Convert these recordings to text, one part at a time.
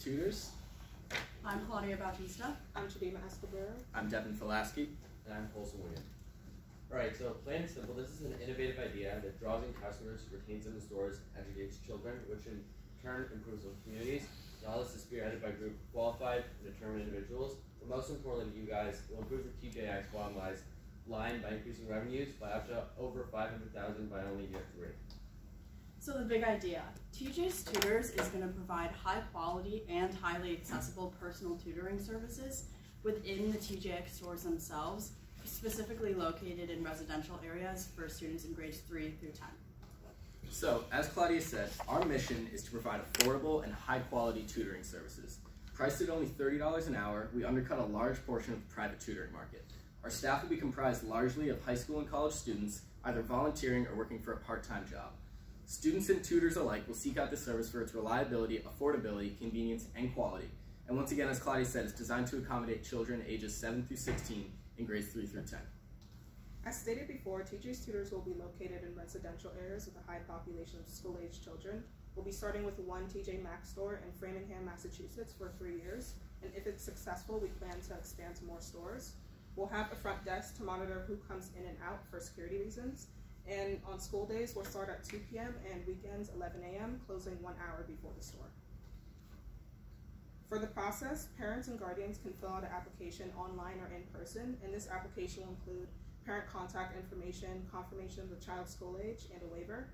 Tjtiutors. I'm Claudia Bautista. I'm Tjtiutors. I'm Devin Filaski. And I'm Colson William. Alright, so plain and simple, this is an innovative idea that draws in customers, retains them in stores, educates children, which in turn improves the communities. And all this is spearheaded by a group of qualified and determined individuals. But most importantly to you guys, it will improve the TJX bottom line by increasing revenues by up to over $500,000 by only year 3. So the big idea, Tjtiutors is going to provide high quality and highly accessible personal tutoring services within the TJX stores themselves, specifically located in residential areas for students in grades 3 through 10. So, as Claudia said, our mission is to provide affordable and high-quality tutoring services. Priced at only $30 an hour, we undercut a large portion of the private tutoring market. Our staff will be comprised largely of high school and college students, either volunteering or working for a part-time job. Students and tutors alike will seek out this service for its reliability, affordability, convenience, and quality. And once again, as Claudia said, it's designed to accommodate children ages 7 through 16 in grades 3 through 10. As stated before, Tjtiutors will be located in residential areas with a high population of school-age children. We'll be starting with one TJ Maxx store in Framingham, Massachusetts for 3 years, and if it's successful, we plan to expand to more stores. We'll have a front desk to monitor who comes in and out for security reasons, and on school days, we'll start at 2 p.m. and weekends 11 a.m., closing 1 hour before the store. For the process, parents and guardians can fill out an application online or in person, and this application will include parent contact information, confirmation of the child's school age, and a waiver.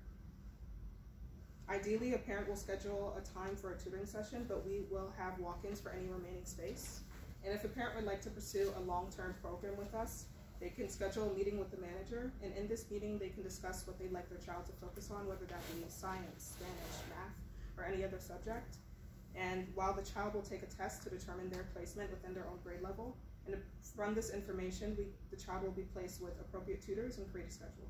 Ideally, a parent will schedule a time for a tutoring session, but we will have walk-ins for any remaining space. And if a parent would like to pursue a long-term program with us, they can schedule a meeting with the manager, and in this meeting, they can discuss what they'd like their child to focus on, whether that be science, Spanish, math, or any other subject. And while the child will take a test to determine their placement within their own grade level, and from this information, the child will be placed with appropriate tutors and create a schedule.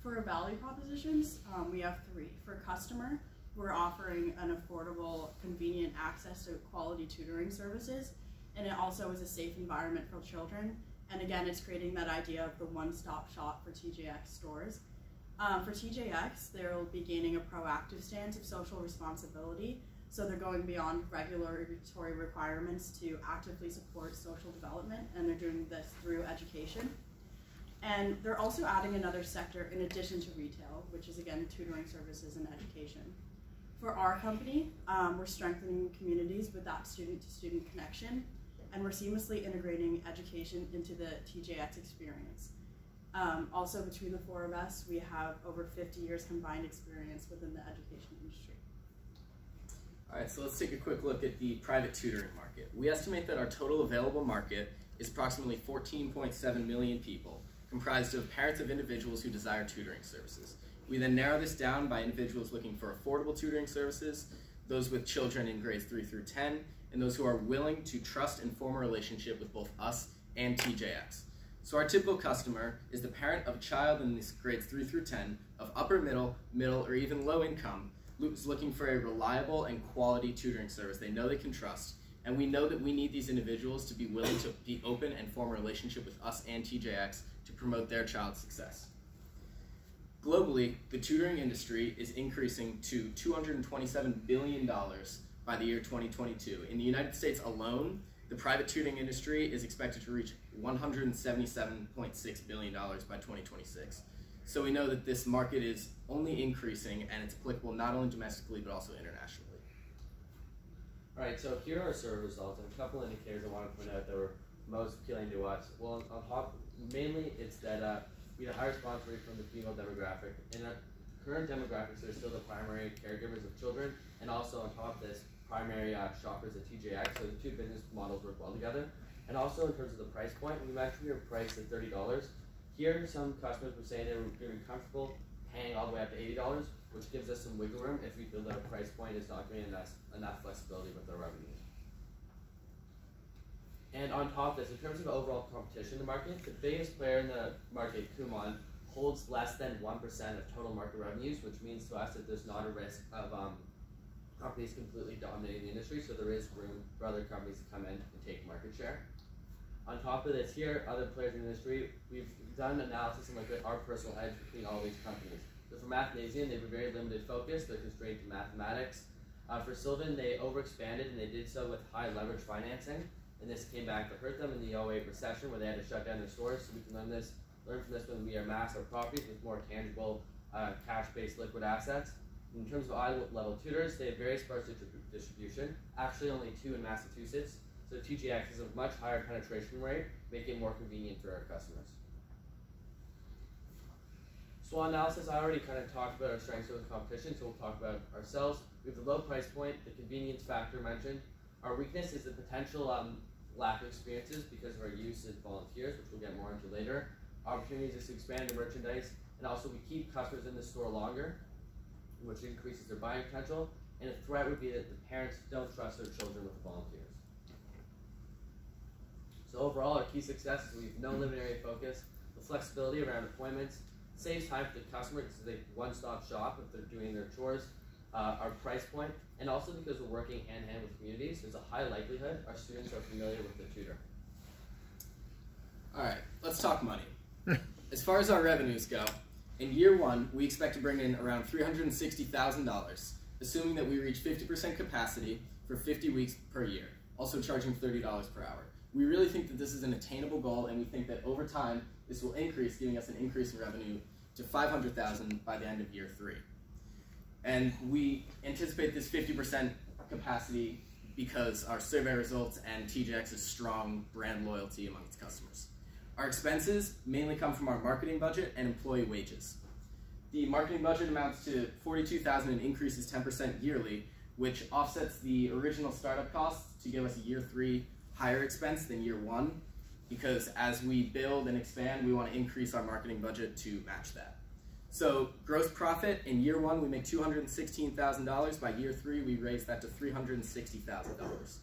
For our value propositions, we have 3. For customer, we're offering an affordable, convenient access to quality tutoring services, and it also is a safe environment for children. And again, it's creating that idea of the one-stop shop for TJX stores. For TJX, they'll be gaining a proactive stance of social responsibility. So they're going beyond regulatory requirements to actively support social development, and they're doing this through education. And they're also adding another sector in addition to retail, which is again tutoring services and education. For our company, we're strengthening communities with that student-to-student connection, and we're seamlessly integrating education into the TJX experience. Also, between the 4 of us, we have over 50 years combined experience within the education industry. All right, so let's take a quick look at the private tutoring market. We estimate that our total available market is approximately 14.7 million people, comprised of parents of individuals who desire tutoring services. We then narrow this down by individuals looking for affordable tutoring services, those with children in grades 3 through 10, and those who are willing to trust and form a relationship with both us and TJX. So our typical customer is the parent of a child in these grades 3 through 10 of upper middle, or even low income, who's looking for a reliable and quality tutoring service they know they can trust. And we know that we need these individuals to be willing to be open and form a relationship with us and TJX to promote their child's success. Globally, the tutoring industry is increasing to $227 billion by the year 2022. In the United States alone, the private tutoring industry is expected to reach $177.6 billion by 2026. So we know that this market is only increasing, and it's applicable not only domestically but also internationally. Alright, so here are our survey results, and a couple indicators I want to point out that were most appealing to us. Well, on top, mainly it's that we had a high response rate from the female demographic. In our current demographics, they're still the primary caregivers of children, and also on top of this, primary shoppers at TJX, so the 2 business models work well together. And also in terms of the price point, we actually are priced at $30. Here, some customers were saying they were feeling comfortable paying all the way up to $80, which gives us some wiggle room if we feel that our price point is not giving us enough flexibility with our revenues. And on top of this, in terms of overall competition in the market, the biggest player in the market, Kumon, holds less than 1% of total market revenues, which means to us that there's not a risk of companies completely dominating the industry, so there is room for other companies to come in and take market share. On top of this here, other players in the industry, we've done analysis and looked at our personal edge between all these companies. So for Mathnasium, they have a very limited focus. They're constrained to mathematics, For Sylvan, they overexpanded and they did so with high leverage financing, and this came back to hurt them in the 08 recession where they had to shut down their stores. So we can learn from this when we amass our properties with more tangible, cash-based liquid assets. In terms of eye-level tutors, they have very sparse distribution, actually only 2 in Massachusetts, so TJX has a much higher penetration rate, making it more convenient for our customers. SWOT analysis, I already kind of talked about our strengths with competition, so we'll talk about ourselves. We have the low price point, the convenience factor mentioned. Our weakness is the potential lack of experiences because of our use as volunteers, which we'll get more into later. Opportunities is to expand the merchandise, and also we keep customers in the store longer, which increases their buying potential. And a threat would be that the parents don't trust their children with the volunteers. So overall, our key success is we have no limited area focus, the flexibility around appointments, saves time for the customer because it's a one-stop shop if they're doing their chores, our price point, and also because we're working hand-in-hand with communities, there's a high likelihood our students are familiar with the tutor. All right, let's talk money. As far as our revenues go, in year 1, we expect to bring in around $360,000, assuming that we reach 50% capacity for 50 weeks per year, also charging $30 per hour. We really think that this is an attainable goal, and we think that over time, this will increase, giving us an increase in revenue to $500,000 by the end of year 3. And we anticipate this 50% capacity because our survey results and TJX's strong brand loyalty among its customers. Our expenses mainly come from our marketing budget and employee wages. The marketing budget amounts to $42,000 and increases 10% yearly, which offsets the original startup costs to give us a year 3 higher expense than year 1, because as we build and expand, we want to increase our marketing budget to match that. So gross profit in year 1, we make $216,000. By year 3, we raise that to $360,000.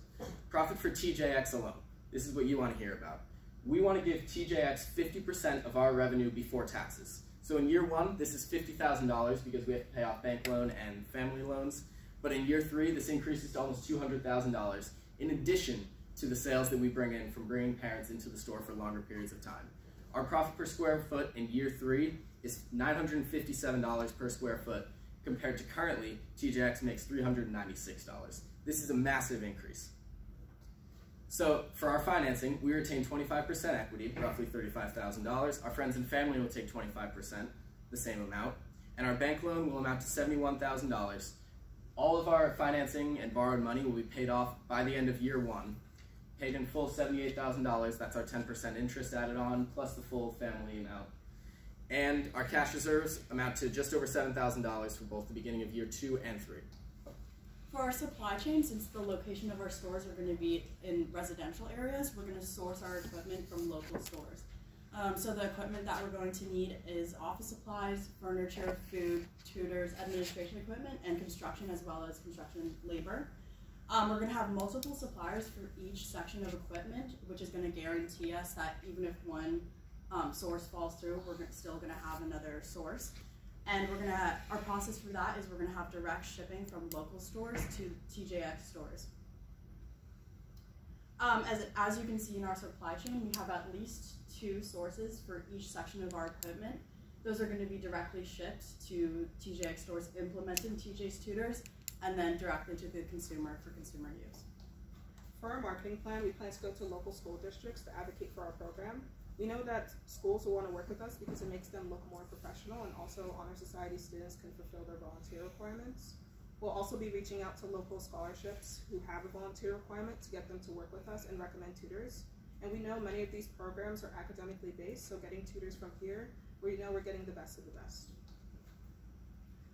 Profit for TJX alone. This is what you want to hear about. We want to give TJX 50% of our revenue before taxes. So in year 1, this is $50,000 because we have to pay off bank loan and family loans. But in year 3, this increases to almost $200,000 in addition to the sales that we bring in from bringing parents into the store for longer periods of time. Our profit per square foot in year 3 is $957 per square foot, compared to currently, TJX makes $396. This is a massive increase. So for our financing, we retain 25% equity, roughly $35,000. Our friends and family will take 25%, the same amount, and our bank loan will amount to $71,000. All of our financing and borrowed money will be paid off by the end of year 1. Paid in full $78,000, that's our 10% interest added on, plus the full family amount. And our cash reserves amount to just over $7,000 for both the beginning of year 2 and 3. For our supply chain, since the location of our stores are going to be in residential areas, we're going to source our equipment from local stores. So the equipment that we're going to need is office supplies, furniture, food, tutors, administration equipment, and construction, as well as construction labor. We're going to have multiple suppliers for each section of equipment, which is going to guarantee us that even if one source falls through, we're still going to have another source. And our process for that is we're going to have direct shipping from local stores to TJX stores. As you can see in our supply chain, we have at least 2 sources for each section of our equipment. Those are going to be directly shipped to TJX stores implementing Tjtiutors, and then directly to the consumer for consumer use. For our marketing plan, we plan to go to local school districts to advocate for our program. We know that schools will want to work with us because it makes them look more professional, and also Honor Society students can fulfill their volunteer requirements. We'll also be reaching out to local scholarships who have a volunteer requirement to get them to work with us and recommend tutors. And we know many of these programs are academically based, so getting tutors from here, we know we're getting the best of the best.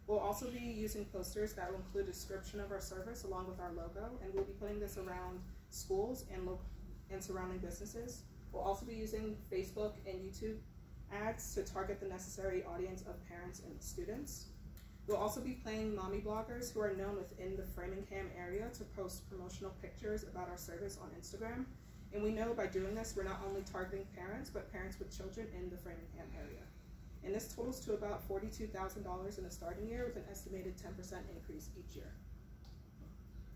We'll also be using posters that will include a description of our service along with our logo, and we'll be putting this around schools and surrounding businesses. We'll also be using Facebook and YouTube ads to target the necessary audience of parents and students. We'll also be playing mommy bloggers who are known within the Framingham area to post promotional pictures about our service on Instagram. And we know by doing this, we're not only targeting parents, but parents with children in the Framingham area. And this totals to about $42,000 in the starting year with an estimated 10% increase each year.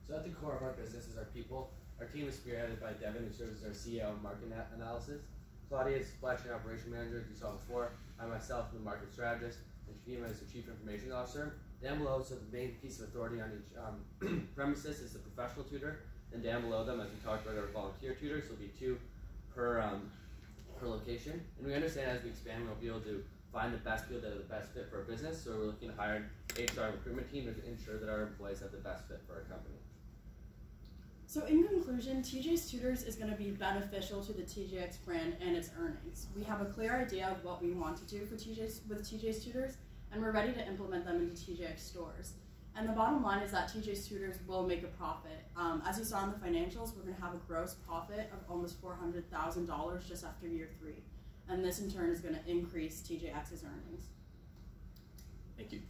So at the core of our business is our people. Our team is spearheaded by Devin, who serves as our CEO of market analysis. Claudia is supply chain operation manager, as you saw before. I myself am the market strategist, and Shima is the chief information officer. Down below, so the main piece of authority on each premises is the professional tutor. And down below them, as we talked about, our volunteer tutors. So it'll be 2 per location. And we understand as we expand, we'll be able to find the best people that are the best fit for our business. So we're looking to hire an HR recruitment team to ensure that our employees have the best fit for our company. So in conclusion, Tjtiutors is going to be beneficial to the TJX brand and its earnings. We have a clear idea of what we want to do with Tjtiutors, and we're ready to implement them into TJX stores. And the bottom line is that Tjtiutors will make a profit. As you saw in the financials, we're going to have a gross profit of almost $400,000 just after year 3. And this in turn is going to increase TJX's earnings. Thank you.